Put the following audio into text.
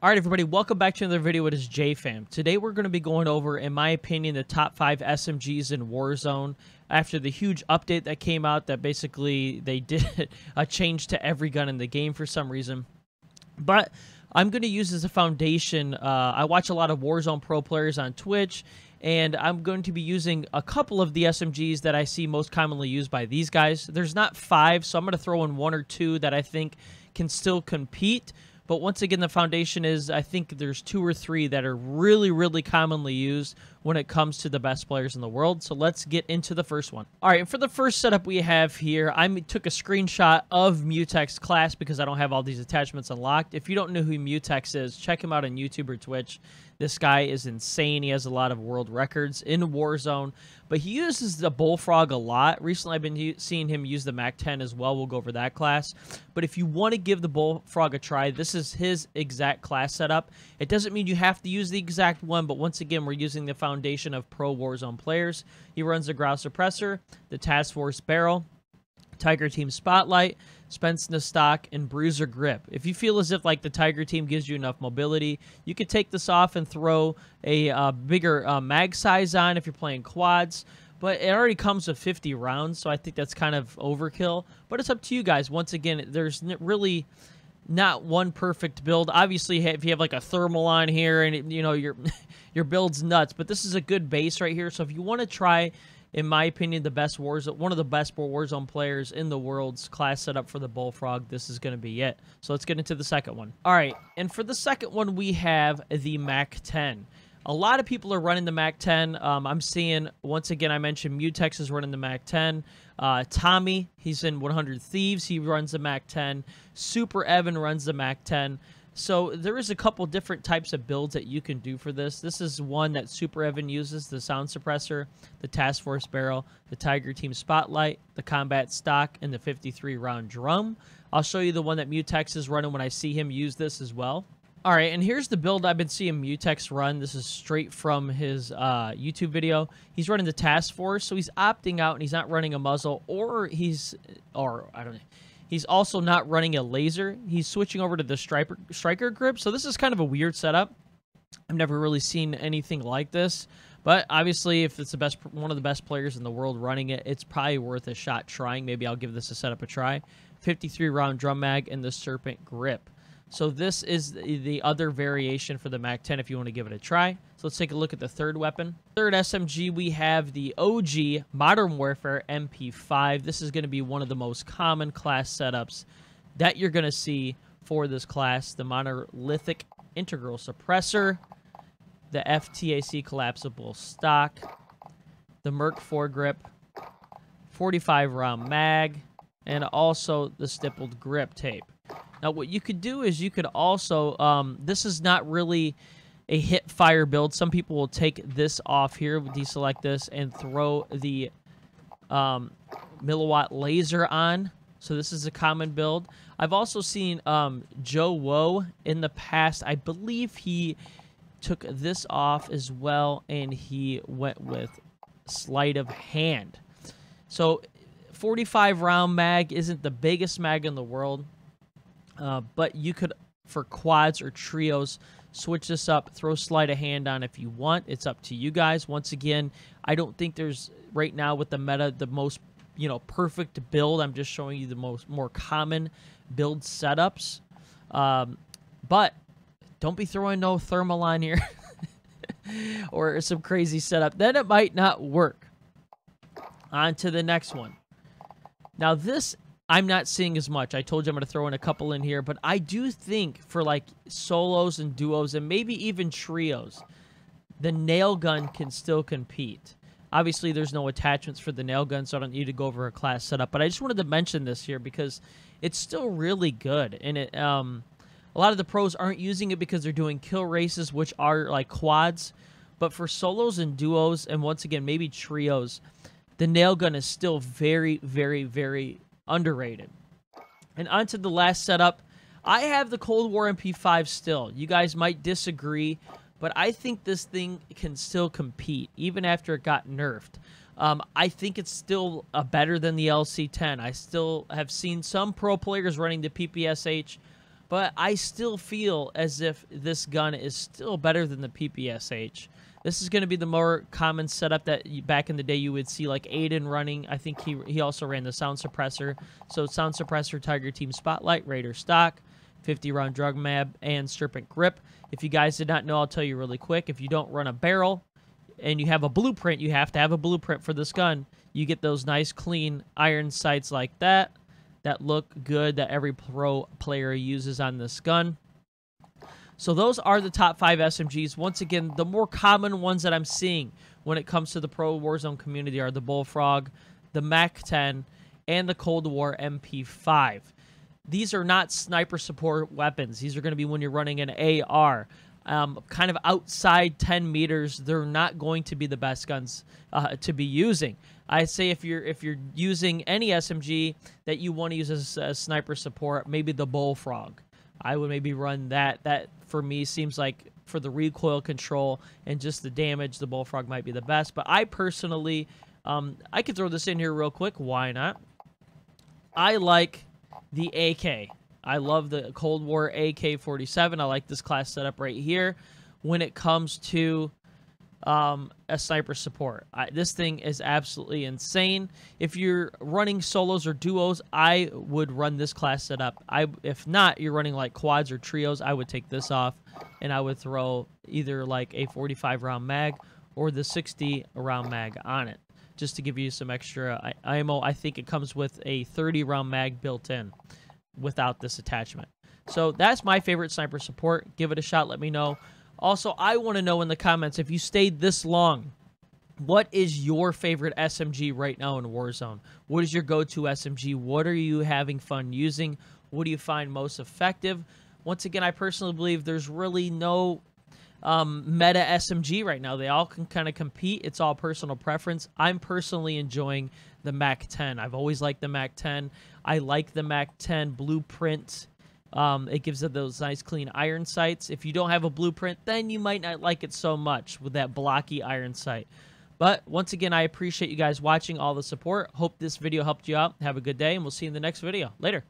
Alright everybody, welcome back to another video. It is Jfam. Today we're going to be going over, in my opinion, the top 5 SMGs in Warzone after the huge update that came out that basically they did a change to every gun in the game for some reason. But I'm going to use as a foundation, I watch a lot of Warzone pro players on Twitch, and I'm going to be using a couple of the SMGs that I see most commonly used by these guys. There's not 5, so I'm going to throw in 1 or 2 that I think can still compete. But once again, the foundation is, I think there's 2 or 3 that are really commonly used when it comes to the best players in the world. So let's get into the first one. All right, and for the first setup we have here, I took a screenshot of Mutex's class because I don't have all these attachments unlocked. If you don't know who Mutex is, check him out on YouTube or Twitch. This guy is insane. He has a lot of world records in Warzone, but he uses the Bullfrog a lot. Recently, I've been seeing him use the MAC-10 as well. We'll go over that class. But if you want to give the Bullfrog a try, this is his exact class setup. It doesn't mean you have to use the exact one, but once again, we're using the foundation of pro Warzone players. He runs the Growl Suppressor, the Task Force Barrel, Tiger Team Spotlight, Spence in the stock, and Bruiser Grip. If you feel as if like the Tiger Team gives you enough mobility, you could take this off and throw a bigger mag size on if you're playing quads. But it already comes with 50 rounds, so I think that's kind of overkill. But it's up to you guys. Once again, there's really not one perfect build. Obviously, if you have like a thermal on here and you know your build's nuts, but this is a good base right here. So if you want to try, in my opinion, one of the best Warzone players in the world's class setup for the Bullfrog, this is going to be it. So let's get into the second one. All right, and for the second one, we have the MAC-10. A lot of people are running the MAC-10. I'm seeing, once again, I mentioned Mutex is running the MAC-10. Tommy, he's in 100 Thieves. He runs the MAC-10. Super Evan runs the MAC-10. So there is a couple different types of builds that you can do for this. This is one that Super Evan uses, the Sound Suppressor, the Task Force Barrel, the Tiger Team Spotlight, the Combat Stock, and the 53-round drum. I'll show you the one that Mutex is running when I see him use this as well. All right, and here's the build I've been seeing Mutex run. This is straight from his YouTube video. He's running the Task Force, so he's opting out and he's not running a muzzle, or I don't know. He's also not running a laser. He's switching over to the striker grip. So this is kind of a weird setup. I've never really seen anything like this. But obviously, if it's one of the best players in the world running it, it's probably worth a shot trying. Maybe I'll give this a setup a try. 53-round drum mag and the Serpent grip. So this is the other variation for the MAC-10 if you want to give it a try. So let's take a look at the third weapon. Third SMG, we have the OG Modern Warfare MP5. This is going to be one of the most common class setups that you're going to see for this class. The Monolithic Integral Suppressor, the FTAC Collapsible Stock, the Merc foregrip, 45-round mag, and also the stippled grip tape. Now, what you could do is you could also, this is not really a hip fire build. Some people will take this off here, deselect this, and throw the milliwatt laser on. So this is a common build. I've also seen Joe Woe in the past. I believe he took this off as well, and he went with sleight of hand. So 45-round mag isn't the biggest mag in the world. But you could, for quads or trios, switch this up, throw sleight of hand on if you want. It's up to you guys. Once again, I don't think there's, right now with the meta, the most, perfect build. I'm just showing you the more common build setups. But don't be throwing no thermal on here or some crazy setup. Then it might not work. On to the next one. Now this, I'm not seeing as much. I told you I'm going to throw in a couple in here, but I do think for like solos and duos and maybe even trios, the nail gun can still compete. Obviously, there's no attachments for the nail gun, so I don't need to go over a class setup, but I just wanted to mention this here because it's still really good. And a lot of the pros aren't using it because they're doing kill races, which are like quads, but for solos and duos, and once again, maybe trios, the nail gun is still very underrated. And on to the last setup. I have the Cold War MP5 still. You guys might disagree, but I think this thing can still compete, even after it got nerfed. I think it's still better than the LC-10. I still have seen some pro players running the PPSH, but I still feel as if this gun is still better than the PPSH. This is going to be the more common setup that back in the day you would see like Aiden running. I think he also ran the sound suppressor. So sound suppressor, Tiger Team Spotlight, Raider stock, 50-round drug mab, and serpent grip. If you guys did not know, I'll tell you really quick. If you don't run a barrel and you have a blueprint, you have to have a blueprint for this gun. You get those nice clean iron sights like that look good, that every pro player uses on this gun. So those are the top 5 SMGs. Once again, the more common ones that I'm seeing when it comes to the pro Warzone community are the Bullfrog, the MAC-10, and the Cold War MP5. These are not sniper support weapons. These are going to be when you're running an AR. Kind of outside 10 meters, they're not going to be the best guns to be using. I say if you're using any SMG that you want to use as a sniper support, maybe the Bullfrog. I would maybe run that. That, for me, seems like for the recoil control and just the damage, the Bullfrog might be the best. But I personally, I could throw this in here real quick. Why not? I like the AK. I love the Cold War AK-47. I like this class setup right here when it comes to a sniper support. This thing is absolutely insane. If you're running solos or duos, I would run this class setup. If not, you're running like quads or trios, I would take this off and I would throw either like a 45-round mag or the 60-round mag on it, just to give you some extra ammo. I think it comes with a 30-round mag built in without this attachment. So that's my favorite sniper support. Give it a shot. Let me know. Also, I want to know in the comments, if you stayed this long, what is your favorite SMG right now in Warzone? What is your go-to SMG? What are you having fun using? What do you find most effective? Once again, I personally believe there's really no meta SMG right now. They all can kind of compete. It's all personal preference. I'm personally enjoying the MAC-10. I've always liked the MAC-10. I like the MAC-10 blueprint. It gives it those nice clean iron sights. If you don't have a blueprint, then you might not like it so much with that blocky iron sight. But once again, I appreciate you guys watching, all the support. Hope this video helped you out. Have a good day, and we'll see you in the next video. Later.